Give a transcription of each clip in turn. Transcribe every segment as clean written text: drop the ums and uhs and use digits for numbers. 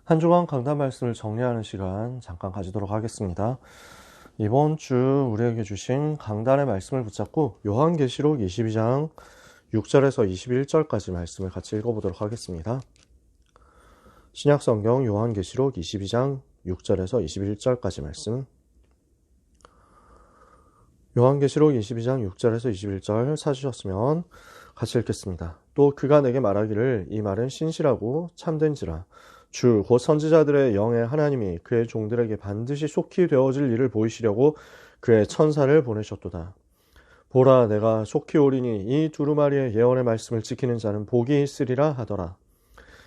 한 주간 강단 말씀을 정리하는 시간 잠깐 가지도록 하겠습니다. 이번 주 우리에게 주신 강단의 말씀을 붙잡고 요한계시록 22장 6절에서 21절까지 말씀을 같이 읽어보도록 하겠습니다. 신약성경 요한계시록 22장 6절에서 21절까지 말씀. 요한계시록 22장 6절에서 21절 찾으셨으면 같이 읽겠습니다. 또 그가 내게 말하기를 이 말은 신실하고 참된지라. 주 곧 선지자들의 영의 하나님이 그의 종들에게 반드시 속히 되어질 일을 보이시려고 그의 천사를 보내셨도다. 보라, 내가 속히 오리니 이 두루마리의 예언의 말씀을 지키는 자는 복이 있으리라 하더라.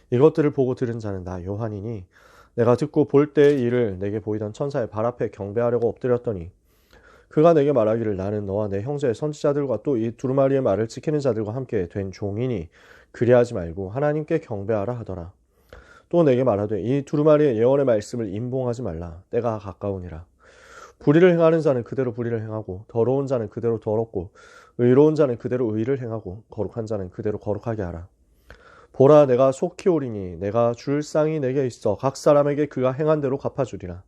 이것들을 보고 들은 자는 나 요한이니 내가 듣고 볼 때의 일을 내게 보이던 천사의 발 앞에 경배하려고 엎드렸더니 그가 내게 말하기를 나는 너와 내 형제의 선지자들과 또 이 두루마리의 말을 지키는 자들과 함께 된 종이니 그리하지 말고 하나님께 경배하라 하더라. 또 내게 말하되 이 두루마리의 예언의 말씀을 임봉하지 말라. 때가 가까우니라. 불의를 행하는 자는 그대로 불의를 행하고 더러운 자는 그대로 더럽고 의로운 자는 그대로 의를 행하고 거룩한 자는 그대로 거룩하게 하라. 보라, 내가 속히 오리니 내가 줄 쌍이 내게 있어 각 사람에게 그가 행한 대로 갚아주리라.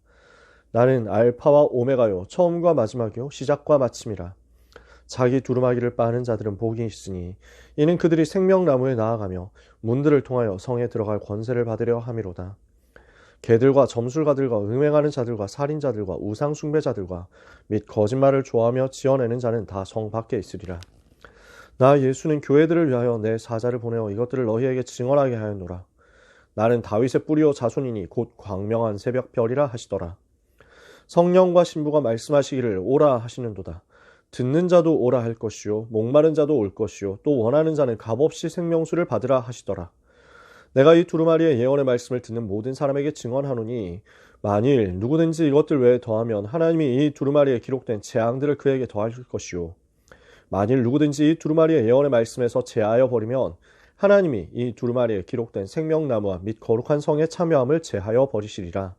나는 알파와 오메가요 처음과 마지막이요 시작과 마침이라. 자기 두루마기를 빠는 자들은 복이 있으니 이는 그들이 생명나무에 나아가며 문들을 통하여 성에 들어갈 권세를 받으려 함이로다. 개들과 점술가들과 음행하는 자들과 살인자들과 우상숭배자들과 및 거짓말을 좋아하며 지어내는 자는 다 성 밖에 있으리라. 나 예수는 교회들을 위하여 내 사자를 보내어 이것들을 너희에게 증언하게 하였노라. 나는 다윗의 뿌리요 자손이니 곧 광명한 새벽별이라 하시더라. 성령과 신부가 말씀하시기를 오라 하시는도다. 듣는 자도 오라 할 것이요 목마른 자도 올 것이요 또 원하는 자는 값없이 생명수를 받으라 하시더라. 내가 이 두루마리의 예언의 말씀을 듣는 모든 사람에게 증언하노니 만일 누구든지 이것들 외에 더하면 하나님이 이 두루마리에 기록된 재앙들을 그에게 더할 것이요 만일 누구든지 이 두루마리의 예언의 말씀에서 제하여 버리면 하나님이 이 두루마리에 기록된 생명나무와 및 거룩한 성에 참여함을 제하여 버리시리라.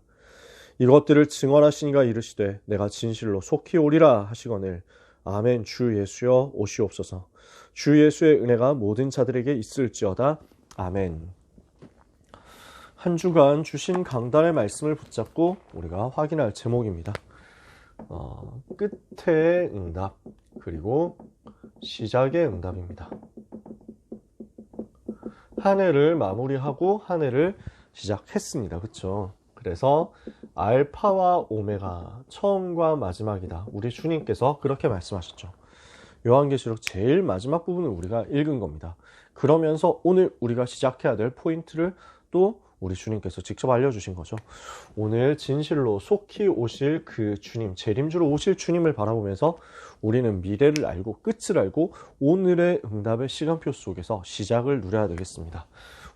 이것들을 증언하시니가 이르시되 내가 진실로 속히 오리라 하시거늘 아멘. 주 예수여 오시옵소서. 주 예수의 은혜가 모든 자들에게 있을지어다. 아멘. 한 주간 주신 강단의 말씀을 붙잡고 우리가 확인할 제목입니다. 끝의 응답 그리고 시작의 응답입니다. 한 해를 마무리하고 한 해를 시작했습니다. 그렇죠? 그래서 알파와 오메가 처음과 마지막이다. 우리 주님께서 그렇게 말씀하셨죠. 요한계시록 제일 마지막 부분을 우리가 읽은 겁니다. 그러면서 오늘 우리가 시작해야 될 포인트를 또 우리 주님께서 직접 알려주신 거죠. 오늘 진실로 속히 오실 그 주님, 재림주로 오실 주님을 바라보면서 우리는 미래를 알고 끝을 알고 오늘의 응답의 시간표 속에서 시작을 누려야 되겠습니다.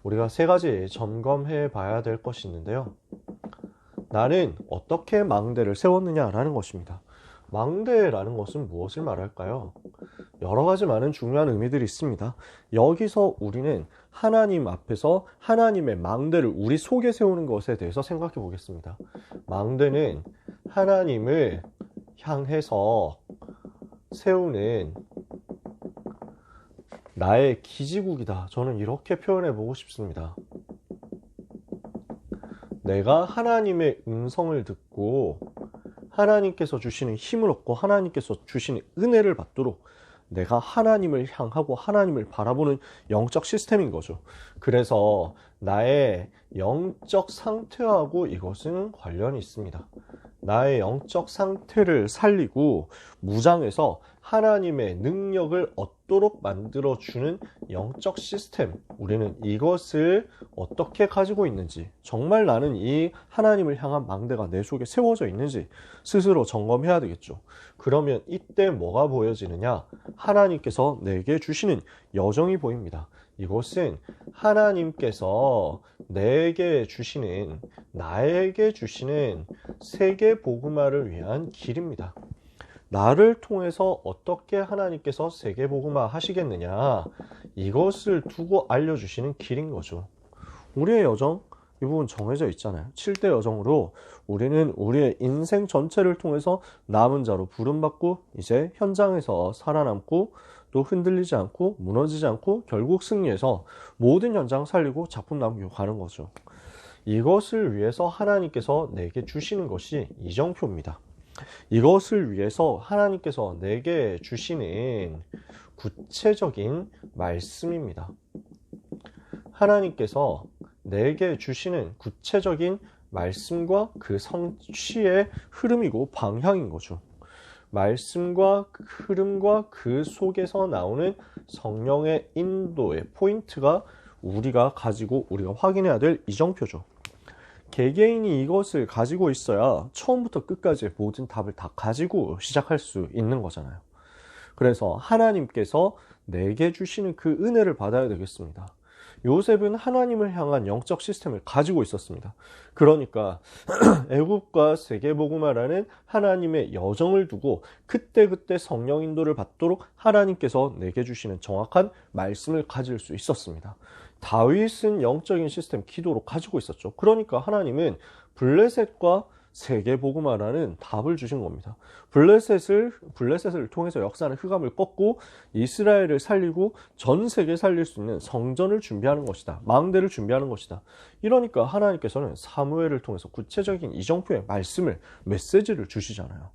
우리가 세 가지 점검해 봐야 될 것이 있는데요. 나는 어떻게 망대를 세웠느냐라는 것입니다. 망대라는 것은 무엇을 말할까요? 여러 가지 많은 중요한 의미들이 있습니다. 여기서 우리는 하나님 앞에서 하나님의 망대를 우리 속에 세우는 것에 대해서 생각해 보겠습니다. 망대는 하나님을 향해서 세우는 나의 기지국이다. 저는 이렇게 표현해 보고 싶습니다. 내가 하나님의 음성을 듣고 하나님께서 주시는 힘을 얻고 하나님께서 주시는 은혜를 받도록 내가 하나님을 향하고 하나님을 바라보는 영적 시스템인 거죠. 그래서 나의 영적 상태하고 이것은 관련이 있습니다. 나의 영적 상태를 살리고 무장해서 하나님의 능력을 얻도록 만들어주는 영적 시스템, 우리는 이것을 어떻게 가지고 있는지, 정말 나는 이 하나님을 향한 망대가 내 속에 세워져 있는지 스스로 점검해야 되겠죠. 그러면 이때 뭐가 보여지느냐? 하나님께서 내게 주시는 여정이 보입니다. 이것은 하나님께서 내게 주시는, 나에게 주시는 세계 복음화를 위한 길입니다. 나를 통해서 어떻게 하나님께서 세계 복음화 하시겠느냐, 이것을 두고 알려주시는 길인 거죠. 우리의 여정, 이 부분 정해져 있잖아요. 7대 여정으로 우리는 우리의 인생 전체를 통해서 남은 자로 부름받고 이제 현장에서 살아남고 또 흔들리지 않고 무너지지 않고 결국 승리해서 모든 현장 살리고 작품 남기고 가는 거죠. 이것을 위해서 하나님께서 내게 주시는 것이 이정표입니다. 이것을 위해서 하나님께서 내게 주시는 구체적인 말씀입니다. 하나님께서 내게 주시는 구체적인 말씀과 그 성취의 흐름이고 방향인 거죠. 말씀과 흐름과 그 속에서 나오는 성령의 인도의 포인트가 우리가 확인해야 될 이정표죠. 개개인이 이것을 가지고 있어야 처음부터 끝까지 모든 답을 다 가지고 시작할 수 있는 거잖아요. 그래서 하나님께서 내게 주시는 그 은혜를 받아야 되겠습니다. 요셉은 하나님을 향한 영적 시스템을 가지고 있었습니다. 그러니까 애굽과 세계복음화라는 하나님의 여정을 두고 그때그때 성령 인도를 받도록 하나님께서 내게 주시는 정확한 말씀을 가질 수 있었습니다. 다윗은 영적인 시스템 기도로 가지고 있었죠. 그러니까 하나님은 블레셋과 세계복음화라는 답을 주신 겁니다. 블레셋을 통해서 역사하는 흑암을 꺾고 이스라엘을 살리고 전 세계 살릴 수 있는 성전을 준비하는 것이다. 망대를 준비하는 것이다. 이러니까 하나님께서는 사무엘을 통해서 구체적인 이정표의 말씀을, 메시지를 주시잖아요.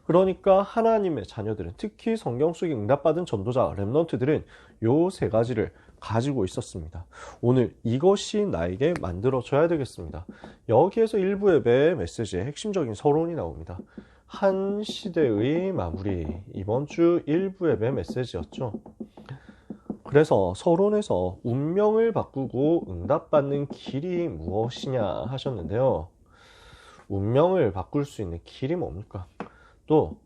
그러니까 하나님의 자녀들은, 특히 성경 속에 응답받은 전도자, 렘넌트들은 요 세 가지를 가지고 있었습니다. 오늘 이것이 나에게 만들어져야 되겠습니다. 여기에서 일부 예배의 메시지의 핵심적인 서론이 나옵니다. 한 시대의 마무리, 이번 주 일부 예배 메시지였죠. 그래서 서론에서 운명을 바꾸고 응답받는 길이 무엇이냐 하셨는데요. 운명을 바꿀 수 있는 길이 뭡니까? 또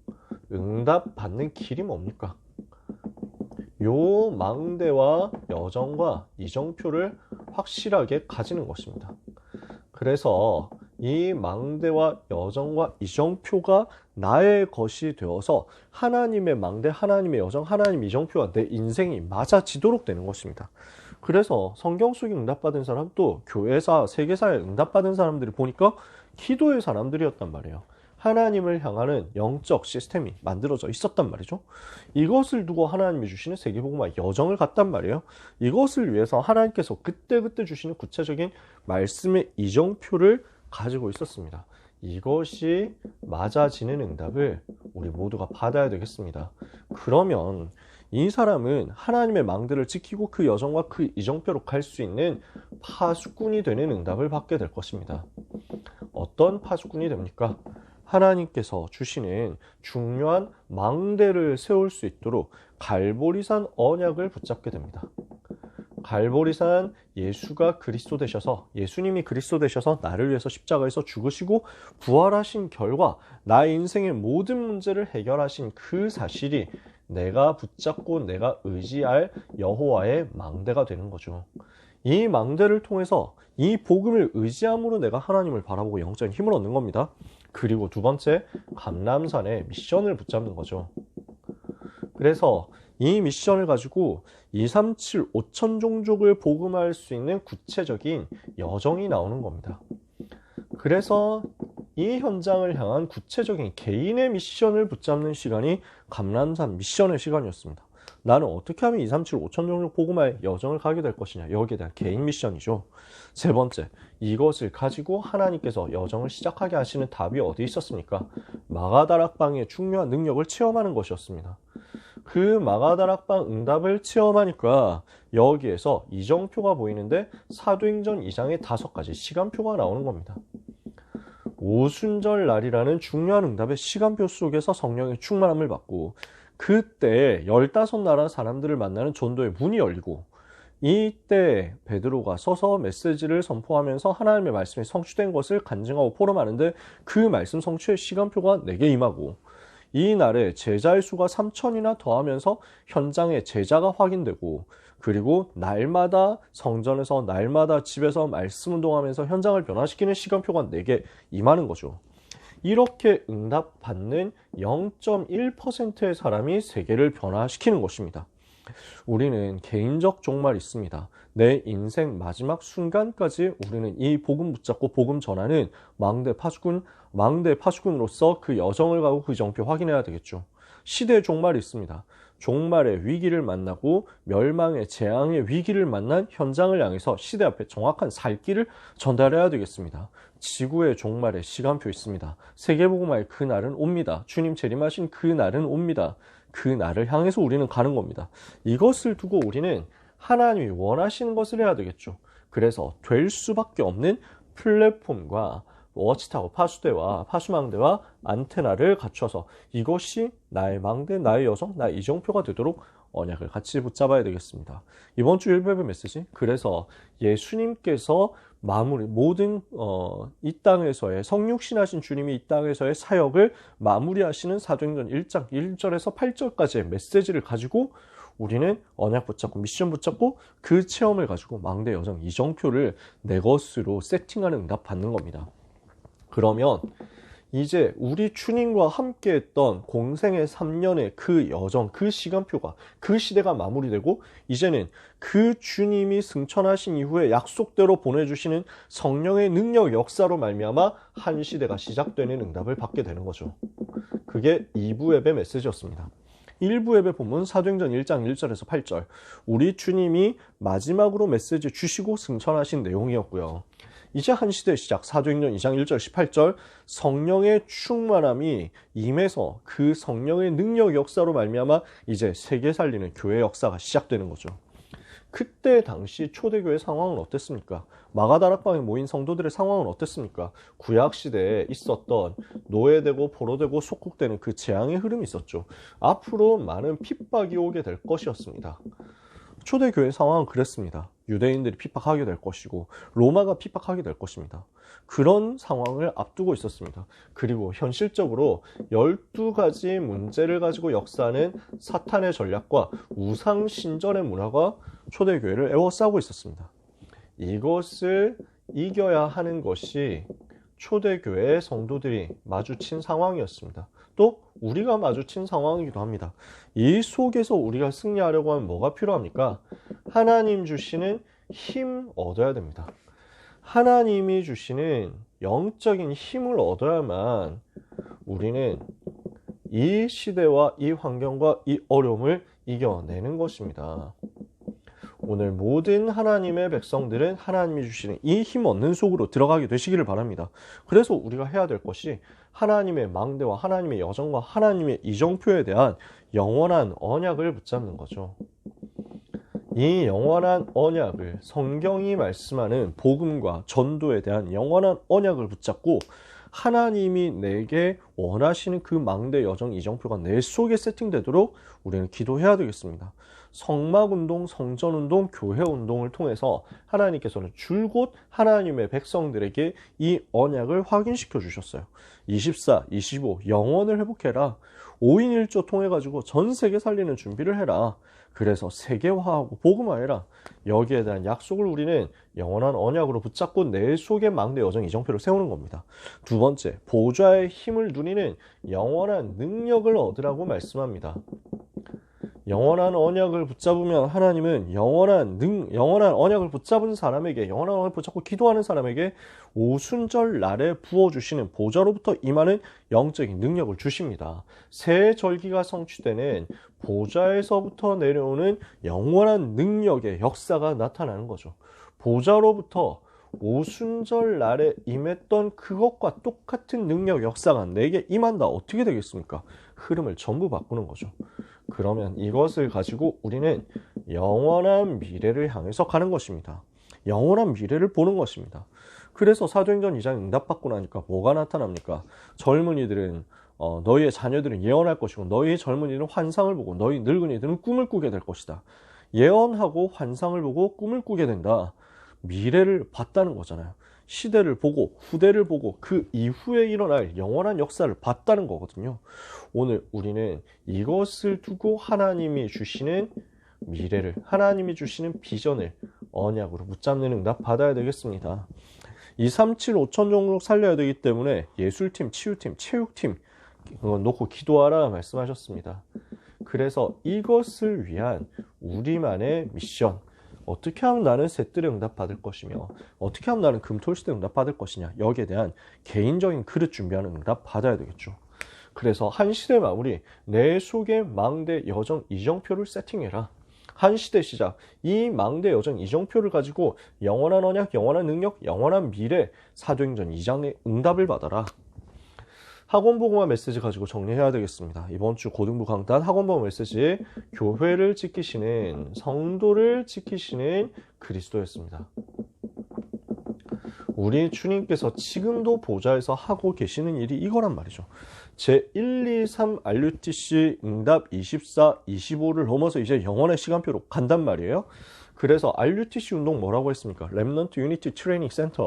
응답받는 길이 뭡니까? 요 망대와 여정과 이정표를 확실하게 가지는 것입니다. 그래서 이 망대와 여정과 이정표가 나의 것이 되어서 하나님의 망대, 하나님의 여정, 하나님의 이정표와 내 인생이 맞아지도록 되는 것입니다. 그래서 성경 속에 응답받은 사람, 또 교회사, 세계사에 응답받은 사람들이 보니까 기도의 사람들이었단 말이에요. 하나님을 향하는 영적 시스템이 만들어져 있었단 말이죠. 이것을 두고 하나님이 주시는 세계복음화 여정을 갔단 말이에요. 이것을 위해서 하나님께서 그때그때 주시는 구체적인 말씀의 이정표를 가지고 있었습니다. 이것이 맞아지는 응답을 우리 모두가 받아야 되겠습니다. 그러면 이 사람은 하나님의 망대를 지키고 그 여정과 그 이정표로 갈 수 있는 파수꾼이 되는 응답을 받게 될 것입니다. 어떤 파수꾼이 됩니까? 하나님께서 주시는 중요한 망대를 세울 수 있도록 갈보리산 언약을 붙잡게 됩니다. 갈보리산, 예수가 그리스도 되셔서, 예수님이 그리스도 되셔서 나를 위해서 십자가에서 죽으시고 부활하신 결과 나의 인생의 모든 문제를 해결하신 그 사실이 내가 붙잡고 내가 의지할 여호와의 망대가 되는 거죠. 이 망대를 통해서 이 복음을 의지함으로 내가 하나님을 바라보고 영적인 힘을 얻는 겁니다. 그리고 두 번째, 감람산의 미션을 붙잡는 거죠. 그래서 이 미션을 가지고 237 5천 종족을 복음할 수 있는 구체적인 여정이 나오는 겁니다. 그래서 이 현장을 향한 구체적인 개인의 미션을 붙잡는 시간이 감람산 미션의 시간이었습니다. 나는 어떻게 하면 237 5천 종족 복음화의 여정을 가게 될 것이냐, 여기에 대한 개인 미션이죠. 세 번째, 이것을 가지고 하나님께서 여정을 시작하게 하시는 답이 어디 있었습니까? 마가다락방의 중요한 능력을 체험하는 것이었습니다. 그 마가다락방 응답을 체험하니까 여기에서 이정표가 보이는데 사도행전 2장에 5가지 시간표가 나오는 겁니다. 오순절 날이라는 중요한 응답의 시간표 속에서 성령의 충만함을 받고, 그때 15나라 사람들을 만나는 전도의 문이 열리고, 이때 베드로가 서서 메시지를 선포하면서 하나님의 말씀이 성취된 것을 간증하고 포럼하는데 그 말씀 성취의 시간표가 내게 임하고, 이 날에 제자의 수가 3천이나 더하면서 현장에 제자가 확인되고, 그리고 날마다 성전에서 날마다 집에서 말씀 운동하면서 현장을 변화시키는 시간표가 내게 임하는 거죠. 이렇게 응답받는 0.1%의 사람이 세계를 변화시키는 것입니다. 우리는 개인적 종말이 있습니다. 내 인생 마지막 순간까지 우리는 이 복음 붙잡고 복음 전하는 망대 파수꾼으로서 그 여정을 가고 그 정표 확인해야 되겠죠. 시대의 종말이 있습니다. 종말의 위기를 만나고 멸망의 재앙의 위기를 만난 현장을 향해서 시대 앞에 정확한 살 길을 전달해야 되겠습니다. 지구의 종말의 시간표 있습니다. 세계복음화의 그날은 옵니다. 주님 재림하신 그날은 옵니다. 그 날을 향해서 우리는 가는 겁니다. 이것을 두고 우리는 하나님이 원하시는 것을 해야 되겠죠. 그래서 될 수밖에 없는 플랫폼과 워치타워, 파수대와 파수망대와 안테나를 갖춰서 이것이 나의 망대, 나의 여성, 나의 이정표가 되도록 언약을 같이 붙잡아야 되겠습니다. 이번 주 1배배 메시지, 그래서 예수님께서 마무리, 모든 이 땅에서의 성육신하신 주님이 이 땅에서의 사역을 마무리하시는 사도행전 1장 1절에서 8절까지의 메시지를 가지고 우리는 언약 붙잡고 미션 붙잡고 그 체험을 가지고 망대, 여성, 이정표를 내 것으로 세팅하는 응답 받는 겁니다. 그러면 이제 우리 주님과 함께 했던 공생의 3년의 그 여정, 그 시간표가, 그 시대가 마무리되고 이제는 그 주님이 승천하신 이후에 약속대로 보내주시는 성령의 능력 역사로 말미암아 한 시대가 시작되는 응답을 받게 되는 거죠. 그게 2부 예배 메시지였습니다. 1부 예배 본문 사도행전 1장 1절에서 8절, 우리 주님이 마지막으로 메시지 주시고 승천하신 내용이었고요. 이제 한 시대의 시작, 사도행전 2장 1절 18절, 성령의 충만함이 임해서 그 성령의 능력 역사로 말미암아 이제 세계 살리는 교회 역사가 시작되는 거죠. 그때 당시 초대교회 상황은 어땠습니까? 마가다락방에 모인 성도들의 상황은 어땠습니까? 구약시대에 있었던 노예되고 포로되고 속국되는 그 재앙의 흐름이 있었죠. 앞으로 많은 핍박이 오게 될 것이었습니다. 초대교회 상황은 그랬습니다. 유대인들이 핍박하게 될 것이고 로마가 핍박하게 될 것입니다. 그런 상황을 앞두고 있었습니다. 그리고 현실적으로 12가지 문제를 가지고 역사하는 사탄의 전략과 우상 신전의 문화가 초대교회를 에워싸고 있었습니다. 이것을 이겨야 하는 것이 초대교회의 성도들이 마주친 상황이었습니다. 또 우리가 마주친 상황이기도 합니다. 이 속에서 우리가 승리하려고 하면 뭐가 필요합니까? 하나님 주시는 힘 얻어야 됩니다. 하나님이 주시는 영적인 힘을 얻어야만 우리는 이 시대와 이 환경과 이 어려움을 이겨내는 것입니다. 오늘 모든 하나님의 백성들은 하나님이 주시는 이 힘 얻는 속으로 들어가게 되시기를 바랍니다. 그래서 우리가 해야 될 것이 하나님의 망대와 하나님의 여정과 하나님의 이정표에 대한 영원한 언약을 붙잡는 거죠. 이 영원한 언약을, 성경이 말씀하는 복음과 전도에 대한 영원한 언약을 붙잡고 하나님이 내게 원하시는 그 망대, 여정, 이정표가 내 속에 세팅되도록 우리는 기도해야 되겠습니다. 성막운동, 성전운동, 교회운동을 통해서 하나님께서는 줄곧 하나님의 백성들에게 이 언약을 확인시켜 주셨어요. 24, 25, 영원을 회복해라. 5인 1조 통해가지고 전 세계 살리는 준비를 해라. 그래서 세계화하고 복음화해라. 여기에 대한 약속을 우리는 영원한 언약으로 붙잡고 내 속에 망대, 여정, 이정표를 세우는 겁니다. 두 번째, 보좌의 힘을 누리는 영원한 능력을 얻으라고 말씀합니다. 영원한 언약을 붙잡으면 하나님은 영원한 언약을 붙잡은 사람에게, 영원한 언약을 붙잡고 기도하는 사람에게 오순절 날에 부어주시는 보좌로부터 임하는 영적인 능력을 주십니다. 새 절기가 성취되는 보좌에서부터 내려오는 영원한 능력의 역사가 나타나는 거죠. 보좌로부터 오순절 날에 임했던 그것과 똑같은 능력 역사가 내게 임한다. 어떻게 되겠습니까? 흐름을 전부 바꾸는 거죠. 그러면 이것을 가지고 우리는 영원한 미래를 향해서 가는 것입니다. 영원한 미래를 보는 것입니다. 그래서 사도행전 2장 응답받고 나니까 뭐가 나타납니까? 젊은이들은 너희의 자녀들은 예언할 것이고 너희의 젊은이들은 환상을 보고 너희 늙은이들은 꿈을 꾸게 될 것이다. 예언하고 환상을 보고 꿈을 꾸게 된다. 미래를 봤다는 거잖아요. 시대를 보고 후대를 보고 그 이후에 일어날 영원한 역사를 봤다는 거거든요. 오늘 우리는 이것을 두고 하나님이 주시는 미래를, 하나님이 주시는 비전을 언약으로 붙잡는 응답 받아야 되겠습니다. 237, 5천 종족 살려야 되기 때문에 예술팀, 치유팀, 체육팀 그건 놓고 기도하라 말씀하셨습니다. 그래서 이것을 위한 우리만의 미션, 어떻게 하면 나는 셋들의 응답 받을 것이며 어떻게 하면 나는 금토일시대 응답 받을 것이냐, 여기에 대한 개인적인 그릇 준비하는 응답 받아야 되겠죠. 그래서 한 시대 마무리, 내 속의 망대 여정 이정표를 세팅해라. 한 시대 시작, 이 망대 여정 이정표를 가지고 영원한 언약, 영원한 능력, 영원한 미래, 사도행전 2장의 응답을 받아라. 학원복음화 메시지 가지고 정리해야 되겠습니다. 이번 주 고등부 강단 학원복음화 메시지, 교회를 지키시는, 성도를 지키시는 그리스도였습니다. 우리 주님께서 지금도 보좌에서 하고 계시는 일이 이거란 말이죠. 제1, 2, 3 RUTC 응답 24, 25를 넘어서 이제 영원의 시간표로 간단 말이에요. 그래서 RUTC 운동 뭐라고 했습니까? 렘넌트 유니티 트레이닝 센터.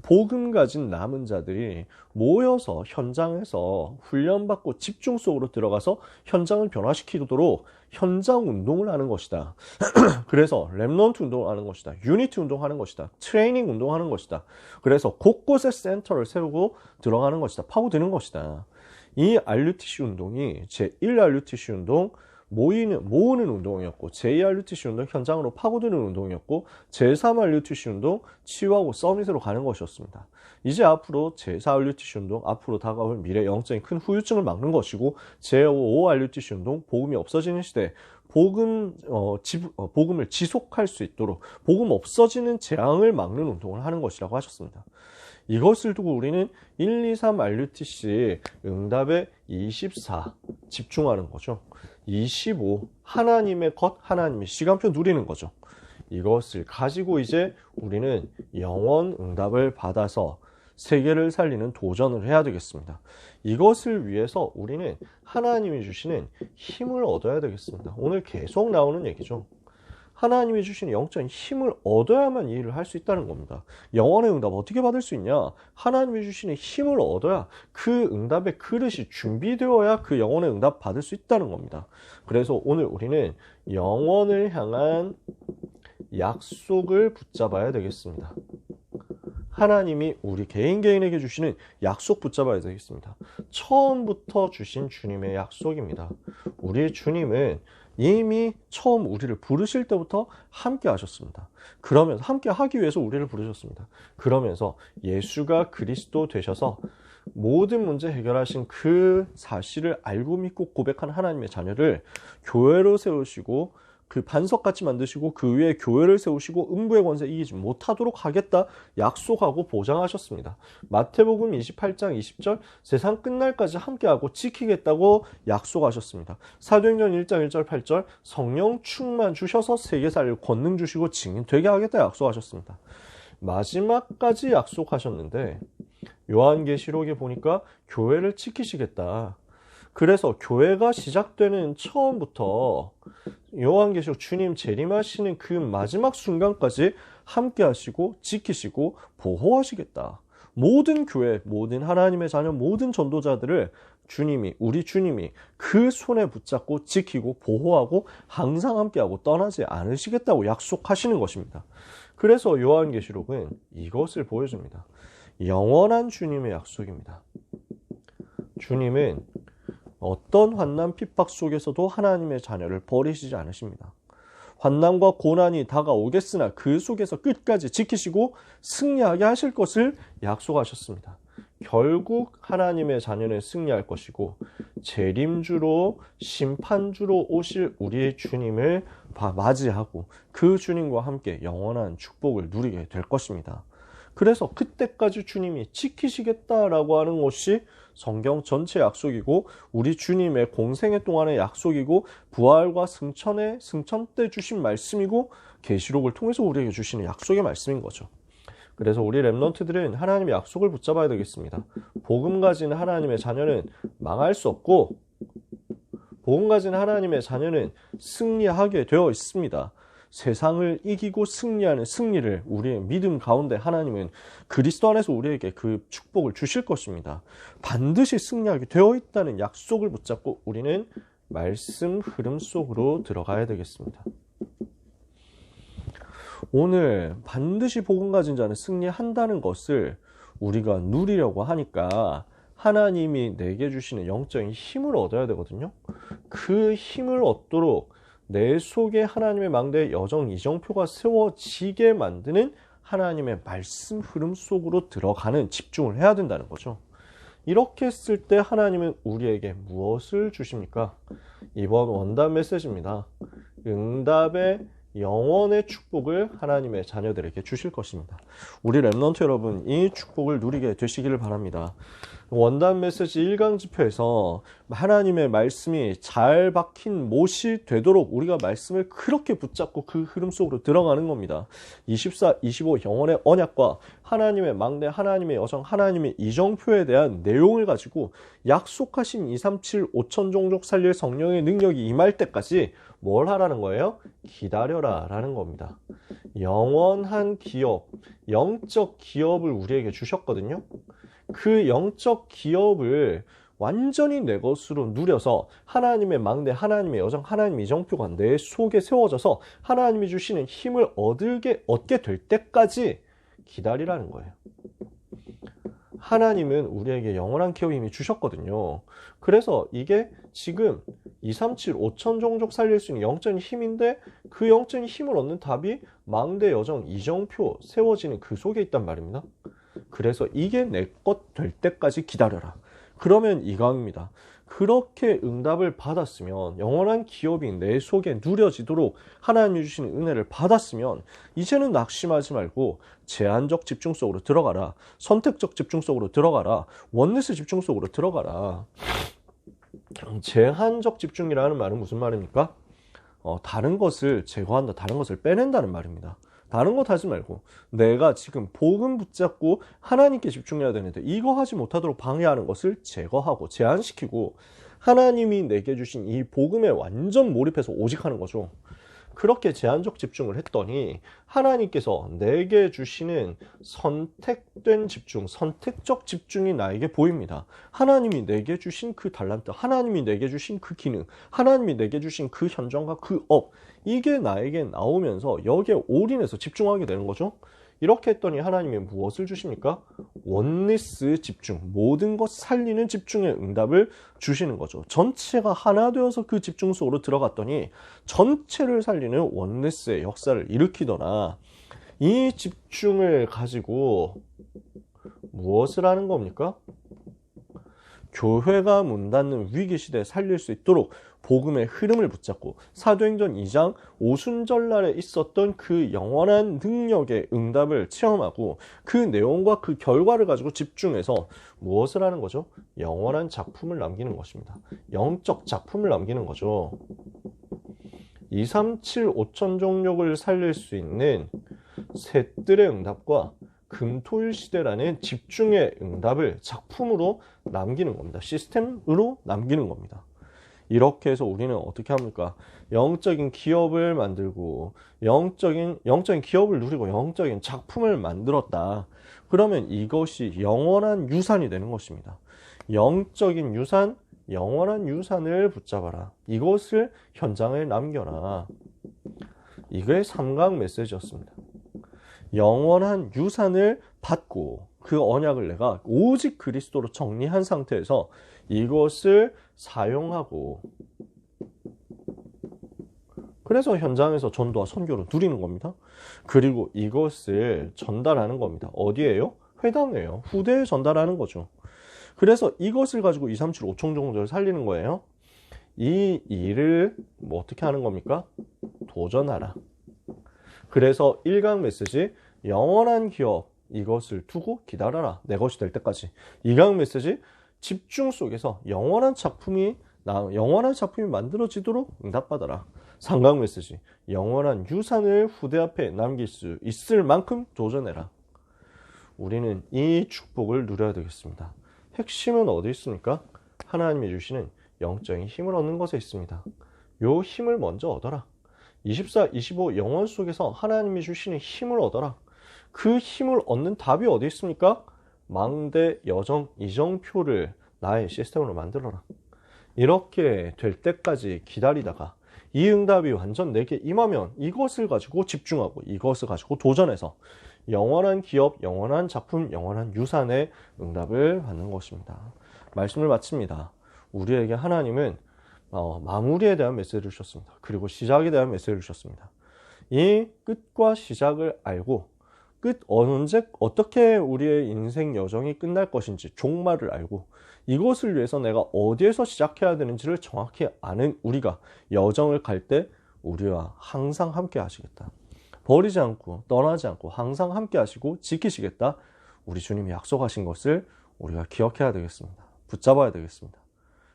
복음 가진 남은 자들이 모여서 현장에서 훈련받고 집중 속으로 들어가서 현장을 변화시키도록 현장 운동을 하는 것이다. 그래서 렘넌트 운동을 하는 것이다. 유니티 운동하는 것이다. 트레이닝 운동하는 것이다. 그래서 곳곳에 센터를 세우고 들어가는 것이다. 파고드는 것이다. 이 RUTC 운동이 제1 RUTC 운동, 모으는 운동이었고, 제2 RUTC 운동, 현장으로 파고드는 운동이었고, 제3 RUTC 운동, 치유하고 서밋으로 가는 것이었습니다. 이제 앞으로 제4 RUTC 운동, 앞으로 다가올 미래 영적인 큰 후유증을 막는 것이고, 제5 RUTC 운동, 복음이 없어지는 시대, 복음을 지속할 수 있도록 복음 없어지는 재앙을 막는 운동을 하는 것이라고 하셨습니다. 이것을 두고 우리는 1, 2, 3 RUTC 응답에 24 집중하는 거죠. 25 하나님의 것, 하나님의 시간표 누리는 거죠. 이것을 가지고 이제 우리는 영원 응답을 받아서 세계를 살리는 도전을 해야 되겠습니다. 이것을 위해서 우리는 하나님이 주시는 힘을 얻어야 되겠습니다. 오늘 계속 나오는 얘기죠. 하나님이 주시는 영적인 힘을 얻어야만 이 일을 할 수 있다는 겁니다. 영원의 응답 어떻게 받을 수 있냐? 하나님이 주시는 힘을 얻어야 그 응답의 그릇이 준비되어야 그 영원의 응답 받을 수 있다는 겁니다. 그래서 오늘 우리는 영원을 향한 약속을 붙잡아야 되겠습니다. 하나님이 우리 개인에게 주시는 약속 붙잡아야 되겠습니다. 처음부터 주신 주님의 약속입니다. 우리 주님은 이미 처음 우리를 부르실 때부터 함께 하셨습니다. 그러면서 함께 하기 위해서 우리를 부르셨습니다. 그러면서 예수가 그리스도 되셔서 모든 문제 해결하신 그 사실을 알고 믿고 고백한 하나님의 자녀를 교회로 세우시고 그 반석같이 만드시고 그 위에 교회를 세우시고 음부의 권세 이기지 못하도록 하겠다 약속하고 보장하셨습니다. 마태복음 28장 20절 세상 끝날까지 함께하고 지키겠다고 약속하셨습니다. 사도행전 1장 1절 8절 성령 충만 주셔서 세계 살릴 권능 주시고 증인 되게 하겠다 약속하셨습니다. 마지막까지 약속하셨는데 요한계시록에 보니까 교회를 지키시겠다. 그래서 교회가 시작되는 처음부터 요한계시록 주님 재림하시는 그 마지막 순간까지 함께 하시고 지키시고 보호하시겠다. 모든 교회, 모든 하나님의 자녀, 모든 전도자들을 우리 주님이 그 손에 붙잡고 지키고 보호하고 항상 함께하고 떠나지 않으시겠다고 약속하시는 것입니다. 그래서 요한계시록은 이것을 보여줍니다. 영원한 주님의 약속입니다. 주님은 어떤 환난 핍박 속에서도 하나님의 자녀를 버리시지 않으십니다. 환난과 고난이 다가오겠으나 그 속에서 끝까지 지키시고 승리하게 하실 것을 약속하셨습니다. 결국 하나님의 자녀는 승리할 것이고 재림주로 심판주로 오실 우리의 주님을 맞이하고 그 주님과 함께 영원한 축복을 누리게 될 것입니다. 그래서 그때까지 주님이 지키시겠다라고 하는 것이 성경 전체 약속이고 우리 주님의 공생애 동안의 약속이고 부활과 승천 때 주신 말씀이고 계시록을 통해서 우리에게 주시는 약속의 말씀인 거죠. 그래서 우리 렘넌트들은 하나님의 약속을 붙잡아야 되겠습니다. 복음 가진 하나님의 자녀는 망할 수 없고 복음 가진 하나님의 자녀는 승리하게 되어 있습니다. 세상을 이기고 승리하는 승리를 우리의 믿음 가운데 하나님은 그리스도 안에서 우리에게 그 축복을 주실 것입니다. 반드시 승리하게 되어 있다는 약속을 붙잡고 우리는 말씀 흐름 속으로 들어가야 되겠습니다. 오늘 반드시 복음 가진 자는 승리한다는 것을 우리가 누리려고 하니까 하나님이 내게 주시는 영적인 힘을 얻어야 되거든요. 그 힘을 얻도록 내 속에 하나님의 망대의 여정 이정표가 세워지게 만드는 하나님의 말씀 흐름 속으로 들어가는 집중을 해야 된다는 거죠. 이렇게 했을 때 하나님은 우리에게 무엇을 주십니까? 이번 원단 메시지입니다. 응답의 영원의 축복을 하나님의 자녀들에게 주실 것입니다. 우리 렘넌트 여러분, 이 축복을 누리게 되시기를 바랍니다. 원단 메시지 1강 지표에서 하나님의 말씀이 잘 박힌 못이 되도록 우리가 말씀을 그렇게 붙잡고 그 흐름 속으로 들어가는 겁니다. 24, 25 영원의 언약과 하나님의 망대, 하나님의 여정, 하나님의 이정표에 대한 내용을 가지고 약속하신 237 5천 종족 살릴 성령의 능력이 임할 때까지 뭘 하라는 거예요? 기다려라 라는 겁니다. 영원한 기업, 영적 기업을 우리에게 주셨거든요. 그 영적 기업을 완전히 내 것으로 누려서 하나님의 망대, 하나님의 여정, 하나님의 이정표가 내 속에 세워져서 하나님이 주시는 힘을 얻게 될 때까지 기다리라는 거예요. 하나님은 우리에게 영원한 기업의 힘이 주셨거든요. 그래서 이게 지금 237 5천 종족 살릴 수 있는 영적인 힘인데 그 영적인 힘을 얻는 답이 망대, 여정, 이정표 세워지는 그 속에 있단 말입니다. 그래서 이게 내 것 될 때까지 기다려라. 그러면 이강입니다. 그렇게 응답을 받았으면, 영원한 기업이 내 속에 누려지도록 하나님이 주시는 은혜를 받았으면 이제는 낙심하지 말고 제한적 집중 속으로 들어가라. 선택적 집중 속으로 들어가라. 원네스 집중 속으로 들어가라. 제한적 집중이라는 말은 무슨 말입니까? 다른 것을 제거한다, 다른 것을 빼낸다는 말입니다. 다른 것 하지 말고 내가 지금 복음 붙잡고 하나님께 집중해야 되는데 이거 하지 못하도록 방해하는 것을 제거하고 제한시키고 하나님이 내게 주신 이 복음에 완전 몰입해서 오직 하는 거죠. 그렇게 제한적 집중을 했더니 하나님께서 내게 주시는 선택된 집중, 선택적 집중이 나에게 보입니다. 하나님이 내게 주신 그 달란트, 하나님이 내게 주신 그 기능, 하나님이 내게 주신 그 현장과 그 업, 이게 나에게 나오면서 여기에 올인해서 집중하게 되는 거죠. 이렇게 했더니 하나님이 무엇을 주십니까? 원리스 집중, 모든 것 살리는 집중의 응답을 주시는 거죠. 전체가 하나 되어서 그 집중 속으로 들어갔더니 전체를 살리는 원리스의 역사를 일으키더라. 이 집중을 가지고 무엇을 하는 겁니까? 교회가 문 닫는 위기 시대에 살릴 수 있도록 복음의 흐름을 붙잡고 사도행전 2장 오순절날에 있었던 그 영원한 능력의 응답을 체험하고 그 내용과 그 결과를 가지고 집중해서 무엇을 하는 거죠? 영원한 작품을 남기는 것입니다. 영적 작품을 남기는 거죠. 237 5천 종족을 살릴 수 있는 셋들의 응답과 금토일 시대라는 집중의 응답을 작품으로 남기는 겁니다. 시스템으로 남기는 겁니다. 이렇게 해서 우리는 어떻게 합니까? 영적인 기업을 만들고 영적인 기업을 누리고 영적인 작품을 만들었다. 그러면 이것이 영원한 유산이 되는 것입니다. 영적인 유산, 영원한 유산을 붙잡아라. 이것을 현장에 남겨라. 이게 3강 메시지였습니다. 영원한 유산을 받고 그 언약을 내가 오직 그리스도로 정리한 상태에서 이것을 사용하고 그래서 현장에서 전도와 선교를 누리는 겁니다. 그리고 이것을 전달하는 겁니다. 어디에요? 회당에요. 후대에 전달하는 거죠. 그래서 이것을 가지고 237 5천 종족을 살리는 거예요. 이 일을 어떻게 하는 겁니까? 도전하라. 그래서 1강 메시지 영원한 기업 이것을 두고 기다려라. 내 것이 될 때까지. 2강 메시지 집중 속에서 영원한 작품이 만들어지도록 응답받아라. 3강 메시지 영원한 유산을 후대 앞에 남길 수 있을 만큼 도전해라. 우리는 이 축복을 누려야 되겠습니다. 핵심은 어디 있습니까? 하나님이 주시는 영적인 힘을 얻는 것에 있습니다. 요 힘을 먼저 얻어라. 24, 25 영원 속에서 하나님이 주시는 힘을 얻어라. 그 힘을 얻는 답이 어디 있습니까? 망대, 여정, 이정표를 나의 시스템으로 만들어라. 이렇게 될 때까지 기다리다가 이 응답이 완전 내게 임하면 이것을 가지고 집중하고 이것을 가지고 도전해서 영원한 기업, 영원한 작품, 영원한 유산의 응답을 받는 것입니다. 말씀을 마칩니다. 우리에게 하나님은 마무리에 대한 메시지를 주셨습니다. 그리고 시작에 대한 메시지를 주셨습니다. 이 끝과 시작을 알고 언제 어떻게 우리의 인생 여정이 끝날 것인지 종말을 알고 이것을 위해서 내가 어디에서 시작해야 되는지를 정확히 아는 우리가 여정을 갈 때 우리와 항상 함께 하시겠다. 버리지 않고 떠나지 않고 항상 함께 하시고 지키시겠다. 우리 주님이 약속하신 것을 우리가 기억해야 되겠습니다. 붙잡아야 되겠습니다.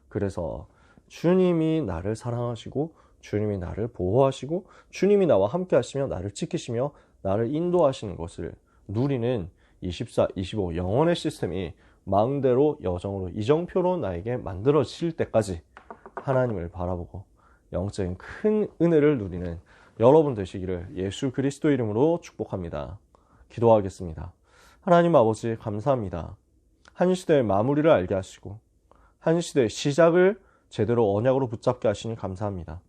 그래서 주님이 나를 사랑하시고 주님이 나를 보호하시고 주님이 나와 함께 하시며 나를 지키시며 나를 인도하시는 것을 누리는 24, 25 영원의 시스템이 마음대로 여정으로 이정표로 나에게 만들어질 때까지 하나님을 바라보고 영적인 큰 은혜를 누리는 여러분 되시기를 예수 그리스도 이름으로 축복합니다. 기도하겠습니다. 하나님 아버지 감사합니다. 한 시대의 마무리를 알게 하시고 한 시대의 시작을 제대로 언약으로 붙잡게 하시니 감사합니다.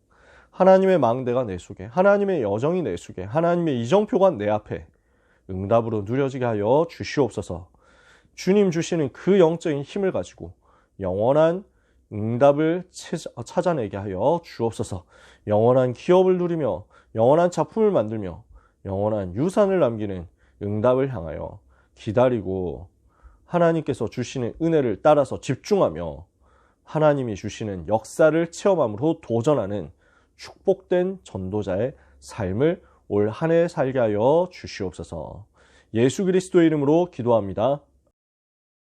하나님의 망대가 내 속에, 하나님의 여정이 내 속에, 하나님의 이정표가 내 앞에 응답으로 누려지게 하여 주시옵소서. 주님 주시는 그 영적인 힘을 가지고 영원한 응답을 찾아내게 하여 주옵소서. 영원한 기업을 누리며 영원한 작품을 만들며 영원한 유산을 남기는 응답을 향하여 기다리고 하나님께서 주시는 은혜를 따라서 집중하며 하나님이 주시는 역사를 체험함으로 도전하는 축복된 전도자의 삶을 올 한 해 살게 하여 주시옵소서. 예수 그리스도의 이름으로 기도합니다.